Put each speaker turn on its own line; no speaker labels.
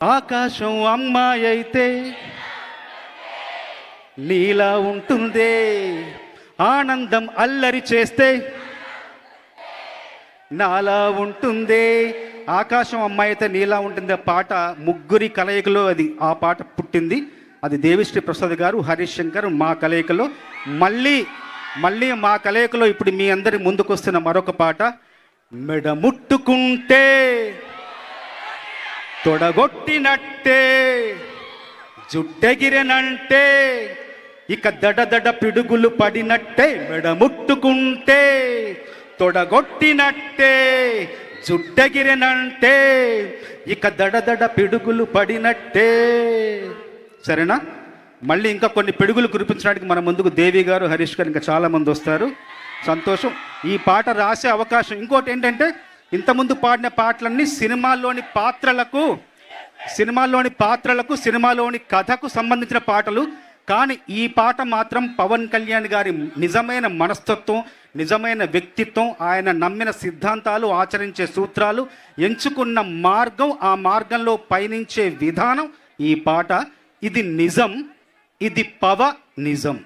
ఆకాశం అమ్మాయి అయితే నీలా ఉంటుందే, ఆనందం అల్లరి చేస్తే నాలా ఉంటుందే. ఆకాశం అమ్మాయి అయితే నీలా ఉంటుంది పాట ముగ్గురి కలయికలో అది ఆ పాట పుట్టింది. అది దేవిశ్రీ ప్రసాద్ గారు, హరీష్ శంకర్ మా కలయికలో. మళ్ళీ మా కలయికలో ఇప్పుడు మీ అందరి ముందుకు వస్తున్న మరొక పాట, మెడ ముట్టుకుంటే తొడగొట్టినట్టే జుట్టెగిరెనంటే ఇక దడ పిడుగులు పడినట్టే. మెడ ముట్టుకుంటే తొడగొట్టినట్టే జుట్టెగిరెనంటే ఇక దడ పిడుగులు పడినట్టే. సరేనా? మళ్ళీ ఇంకా కొన్ని పిడుగులు కురిపించడానికి మన ముందుకు దేవి గారు, హరీష్ గారు, ఇంకా చాలామంది వస్తారు. సంతోషం. ఈ పాట రాసే అవకాశం. ఇంకోటి ఏంటంటే, ఇంతకుముందు పాడిన పాటలన్నీ సినిమాల్లోని పాత్రలకు సినిమాలోని కథకు సంబంధించిన పాటలు. కానీ ఈ పాట మాత్రం పవన్ కళ్యాణ్ గారి నిజమైన మనస్తత్వం, నిజమైన వ్యక్తిత్వం, ఆయన నమ్మిన సిద్ధాంతాలు, ఆచరించే సూత్రాలు, ఎంచుకున్న మార్గం, ఆ మార్గంలో పయనించే విధానం ఈ పాట. ఇది నిజం, ఇది నిజం.